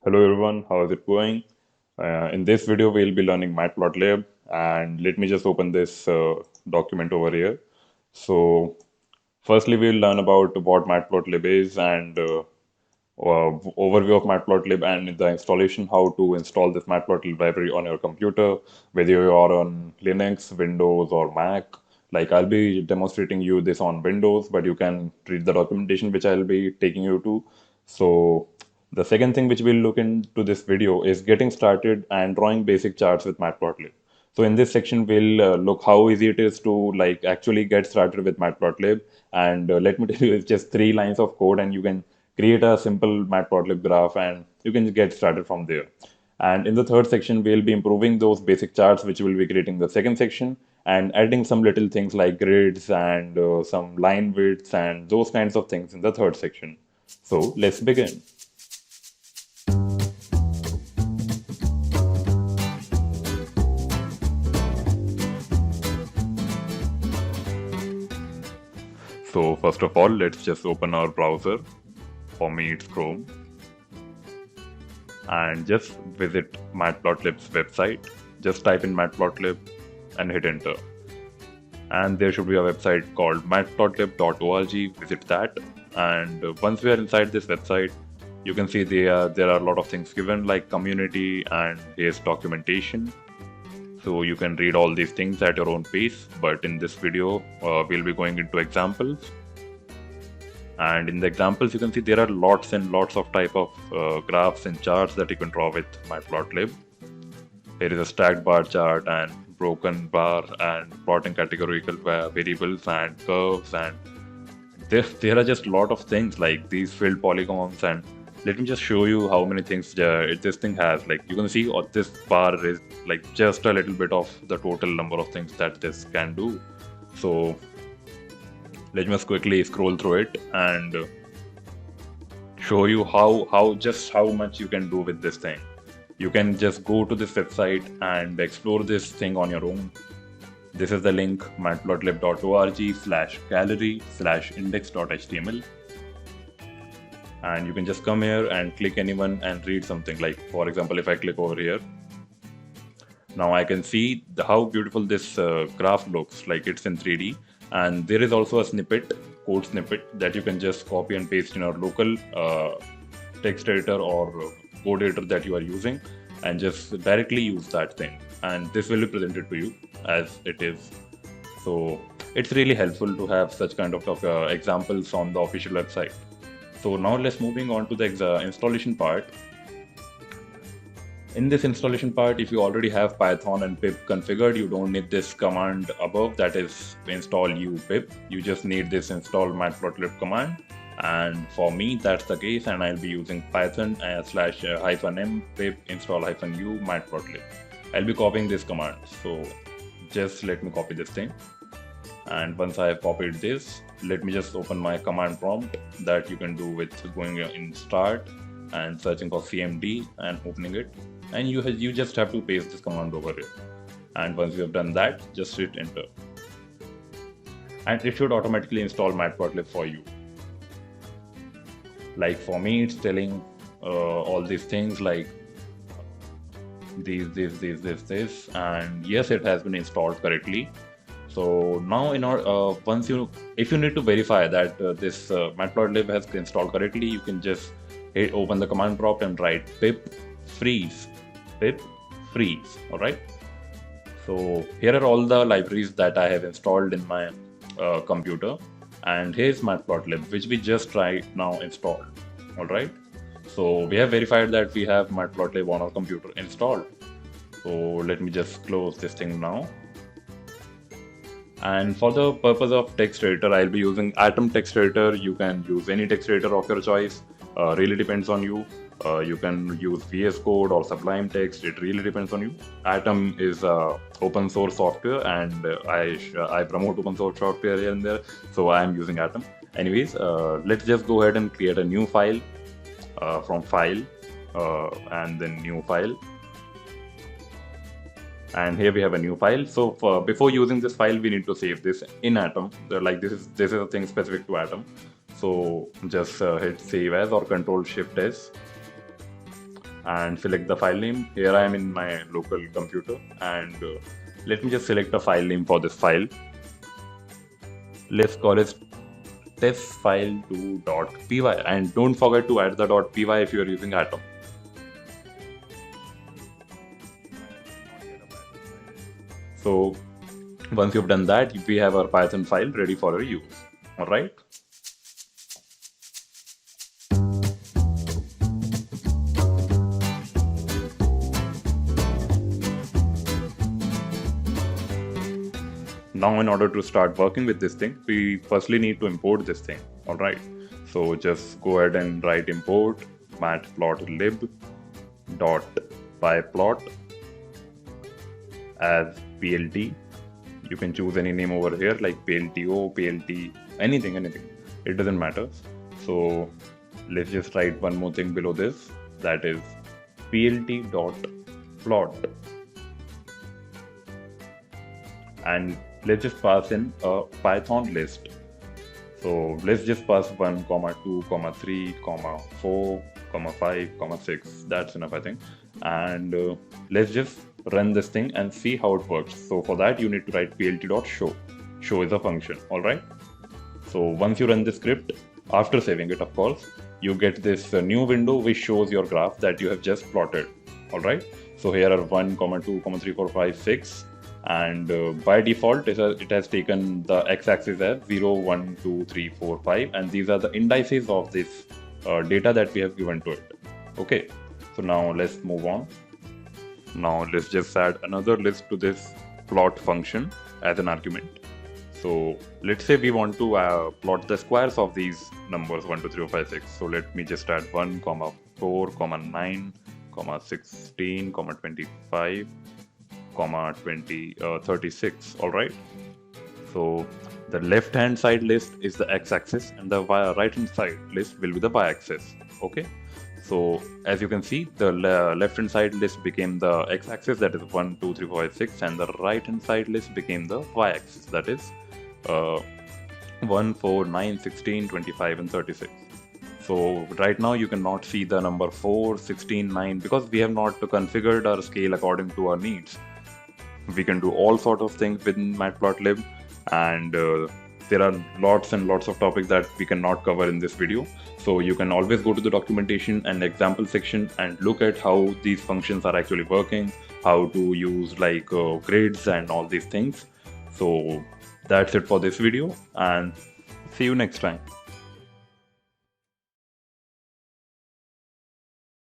Hello everyone, how is it going? In this video, we'll be learning matplotlib, and let me just open this document over here. So, firstly, we'll learn about what matplotlib is and overview of matplotlib and the installation, how to install this matplotlib library on your computer, whether you are on Linux, Windows, or Mac. Like I'll be demonstrating you this on Windows, but you can read the documentation which I'll be taking you to. So the second thing which we'll look into this video is getting started and drawing basic charts with matplotlib. So in this section, we'll look how easy it is to like actually get started with matplotlib. And let me tell you, it's just 3 lines of code, and you can create a simple matplotlib graph, and you can get started from there. And in the third section, we'll be improving those basic charts, which we'll be creating the second section, and adding some little things like grids and some line widths and those kinds of things in the third section. So let's begin. So first of all, let's just open our browser. For me, it's Chrome. And just visit matplotlib's website. Just type in matplotlib and hit enter. And there should be a website called matplotlib.org. Visit that. And once we are inside this website, you can see there are a lot of things given like community and here's documentation. So you can read all these things at your own pace. But in this video, we'll be going into examples. And in the examples, you can see there are lots and lots of type of graphs and charts that you can draw with matplotlib. Here is a stacked bar chart and broken bar and plotting categorical variables and curves, and there are just a lot of things like these filled polygons. And let me just show you how many things this thing has. Like you can see this bar is like just a little bit of the total number of things that this can do. So let me just quickly scroll through it and show you how much you can do with this thing. You can just go to this website and explore this thing on your own. This is the link matplotlib.org/gallery/index.html. And you can just come here and click anyone and read something. Like for example, if I click over here, now I can see how beautiful this graph looks like. It's in 3D. And there is also a code snippet that you can just copy and paste in your local text editor or code editor that you are using, and just directly use that thing. And this will be presented to you as it is. So it's really helpful to have such kind of examples on the official website. So now let's moving on to the installation part. In this installation part, if you already have Python and pip configured, you don't need this command above, that is install pip. You just need this install matplotlib command. And for me, that's the case, and I'll be using Python /-m pip install -u matplotlib. I'll be copying this command. So just let me copy this thing. And once I have copied this, let me just open my command prompt that you can do with going in start and searching for cmd and opening it. And you just have to paste this command over here. And once you have done that, just hit enter. And it should automatically install matplotlib for you. Like for me, it's telling all these things like this, and yes, it has been installed correctly. So now in our if you need to verify that this matplotlib has been installed correctly, you can just open the command prompt and write pip freeze. All right. So here are all the libraries that I have installed in my computer, and here's matplotlib, which we just right now installed. All right. So we have verified that we have matplotlib on our computer installed. So let me just close this thing now. And for the purpose of text editor, I'll be using Atom text editor. You can use any text editor of your choice. Really depends on you. You can use VS Code or Sublime Text. It really depends on you. Atom is open source software, and I promote open source software here and there, so I am using Atom. Anyways, let's just go ahead and create a new file from file and then new file. And here we have a new file. So before using this file, we need to save this in Atom. Like this is a thing specific to Atom. So just hit save as or Control Shift S. and select the file name. Here I am in my local computer, and let me just select a file name for this file. Let's call it testfile2.py, and don't forget to add the .py if you are using Atom. So once you've done that, we have our Python file ready for our use. All right. Now in order to start working with this thing, we firstly need to import this thing. All right. So just go ahead and write import matplotlib.pyplot as PLT. You can choose any name over here like PLTO, PLT, anything. It doesn't matter. So let's just write one more thing below this, that is plt.plot. And let's just pass in a Python list. So let's just pass 1, 2, 3, 4, 5, 6. That's enough, I think. And let's just run this thing and see how it works. So for that, you need to write plt.show. Show is a function, all right? So once you run the script, after saving it, of course, you get this new window which shows your graph that you have just plotted, all right? So here are 1, 2, 3, 4, 5, 6. And by default, it has taken the x-axis as 0, 1, 2, 3, 4, 5, and these are the indices of this data that we have given to it. Okay, so now let's move on. Now let's just add another list to this plot function as an argument. So let's say we want to plot the squares of these numbers 1, 2, 3, 4, 5, 6. So let me just add 1, 4, 9, 16, 25. 36. All right. So the left hand side list is the x-axis and the right hand side list will be the y-axis. Okay. So as you can see, the left hand side list became the x-axis, that is 1, 2, 3, 4, 5, 6, and the right hand side list became the y-axis, that is 1, 4, 9, 16, 25, and 36. So right now you cannot see the number 4, 16, 9 because we have not configured our scale according to our needs. We can do all sort of things within matplotlib, and there are lots and lots of topics that we cannot cover in this video. So you can always go to the documentation and example section and look at how these functions are actually working, how to use like grids and all these things. So that's it for this video, and see you next time.